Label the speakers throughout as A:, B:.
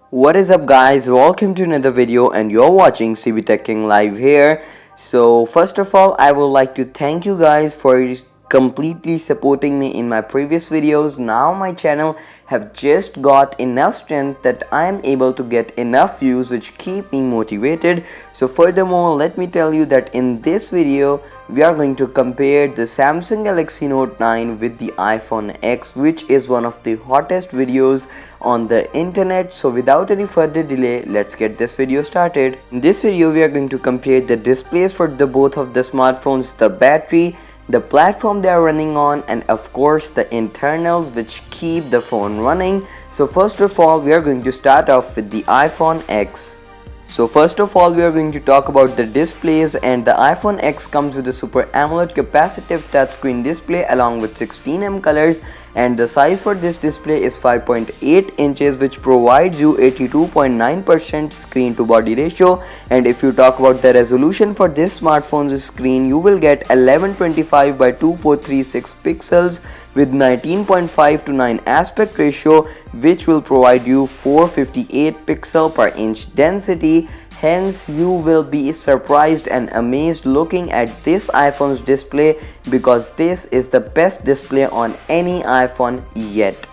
A: What is up guys, welcome to another video and you're watching CB Tech King live here. So first of all, I would like to thank you guys for completely supporting me in my previous videos. Now my channel have just got enough strength that I am able to get enough views which keep me motivated. So furthermore, let me tell you that in this video we are going to compare the Samsung Galaxy Note 9 with the iPhone X, which is one of the hottest videos on the internet. So without any further delay, let's get this video started. In this video we are going to compare the displays for the both of the smartphones, the battery, the platform they are running on, and of course the internals which keep the phone running. So first of all, we are going to start off with the iPhone X. So first of all, we are going to talk about the displays, and the iPhone X comes with a Super AMOLED capacitive touchscreen display along with 16 colors, and the size for this display is 5.8 inches, which provides you 82.9% screen to body ratio. And if you talk about the resolution for this smartphone's screen, you will get 1125 by 2436 pixels with 19.5 to 9 aspect ratio, which will provide you 458 pixel per inch density. Hence, you will be surprised and amazed looking at this iPhone's display, because this is the best display on any iPhone yet.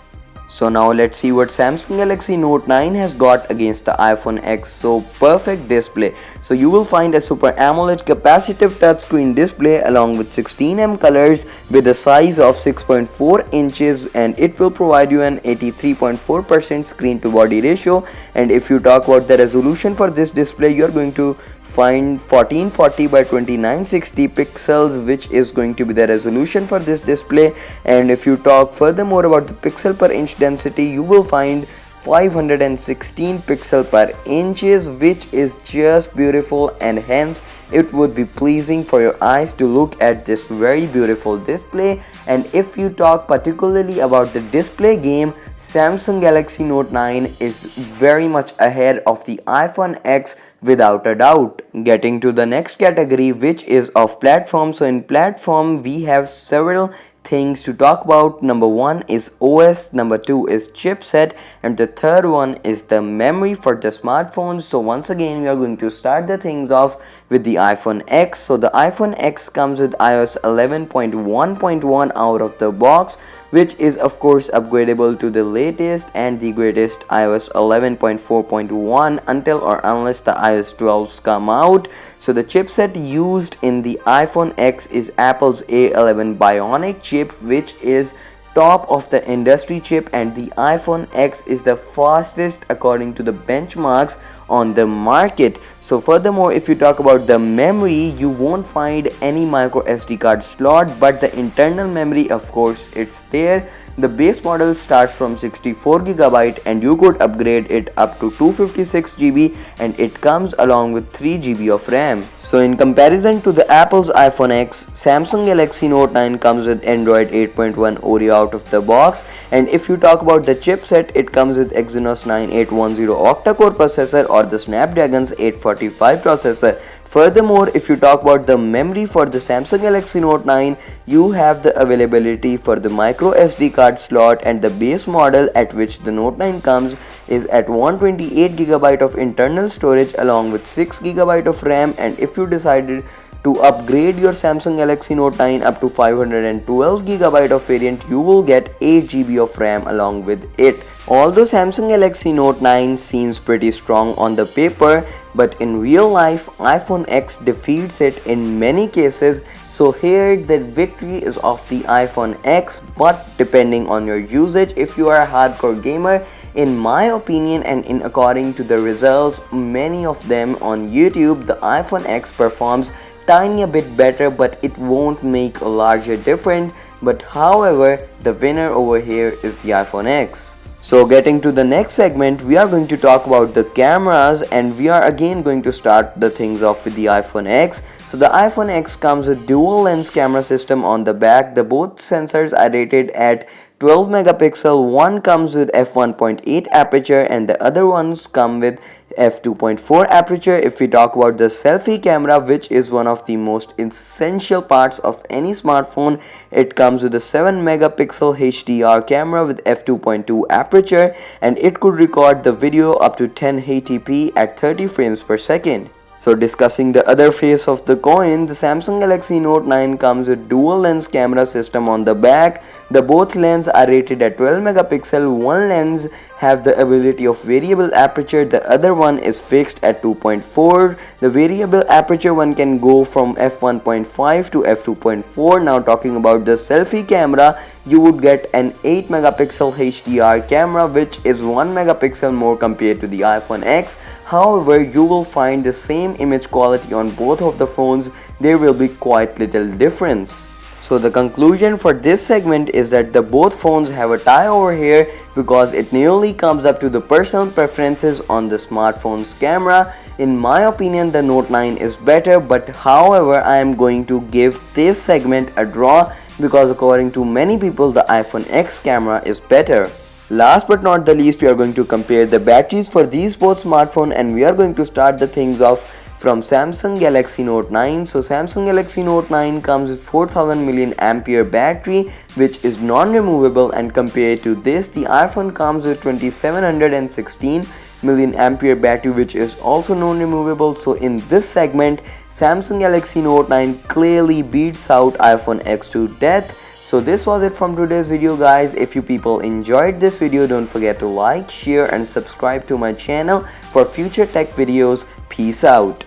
A: So now let's see what Samsung Galaxy Note 9 has got against the iPhone X. So perfect display. So you will find a Super AMOLED capacitive touchscreen display along with 16 colors with a size of 6.4 inches, and it will provide you an 83.4% screen to body ratio. And if you talk about the resolution for this display, you are going to find 1440 by 2960 pixels, which is going to be the resolution for this display. And if you talk furthermore about the pixel per inch density, you will find 516 pixel per inches, which is just beautiful, and hence it would be pleasing for your eyes to look at this very beautiful display. And if you talk particularly about the display game, Samsung Galaxy Note 9 is very much ahead of the iPhone X without a doubt. Getting to the next category, which is of platform. So in platform we have several things to talk about. Number one is OS, number two is chipset, and the third one is the memory for the smartphone. So once again, we are going to start the things off with the iPhone X. So the iPhone X comes with iOS 11.1.1 out of the box, which is of course upgradable to the latest and the greatest iOS 11.4.1 until or unless the iOS 12s come out. So the chipset used in the iPhone X is Apple's A11 Bionic chip, which is top of the industry chip, and the iPhone X is the fastest according to the benchmarks on the market. So furthermore, if you talk about the memory, you won't find any micro SD card slot, but the internal memory, of course, it's there. The base model starts from 64GB and you could upgrade it up to 256GB, and it comes along with 3GB of RAM. So in comparison to the Apple's iPhone X, Samsung Galaxy Note 9 comes with Android 8.1 Oreo out of the box. And if you talk about the chipset, it comes with Exynos 9810 octa-core processor or the Snapdragon's 845 processor. Furthermore, if you talk about the memory for the Samsung Galaxy Note 9, you have the availability for the micro SD card slot, and the base model at which the Note 9 comes is at 128GB of internal storage along with 6GB of RAM. And if you decided to upgrade your Samsung Galaxy Note 9 up to 512GB of variant, you will get 8GB of RAM along with it. Although Samsung Galaxy Note 9 seems pretty strong on the paper, but in real life iPhone X defeats it in many cases. So here the victory is of the iPhone X, but depending on your usage, if you are a hardcore gamer, in my opinion and in according to the results, many of them on YouTube, the iPhone X performs tiny a bit better, but it won't make a larger difference. But however, the winner over here is the iPhone X. So getting to the next segment, we are going to talk about the cameras, and we are again going to start the things off with the iPhone X. So the iPhone X comes with dual lens camera system on the back. The both sensors are rated at 12 megapixel. One comes with f1.8 aperture and the other ones come with f2.4 aperture. If we talk about the selfie camera, which is one of the most essential parts of any smartphone, it comes with a 7 megapixel HDR camera with f2.2 aperture, and it could record the video up to 1080p at 30 frames per second. So discussing the other face of the coin, the Samsung Galaxy Note 9 comes with dual lens camera system on the back. The both lenses are rated at 12 megapixel. One lens have the ability of variable aperture, the other one is fixed at 2.4. The variable aperture one can go from f1.5 to f2.4. Now talking about the selfie camera, you would get an 8 megapixel HDR camera, which is 1 megapixel more compared to the iPhone X. However, you will find the same image quality on both of the phones. There will be quite little difference. So the conclusion for this segment is that the both phones have a tie over here, because it nearly comes up to the personal preferences on the smartphone's camera. In my opinion, the Note 9 is better, but however, I am going to give this segment a draw, because according to many people, the iPhone X camera is better. Last but not the least, we are going to compare the batteries for these both smartphones, and we are going to start the things off from Samsung Galaxy Note 9. So Samsung Galaxy Note 9 comes with 4000 mAh battery, which is non-removable, and compared to this, the iPhone comes with 2716 mAh battery, which is also non-removable. So in this segment, Samsung Galaxy Note 9 clearly beats out iPhone X to death. So this was it from today's video, guys. If you people enjoyed this video, don't forget to like, share and subscribe to my channel for future tech videos. Peace out.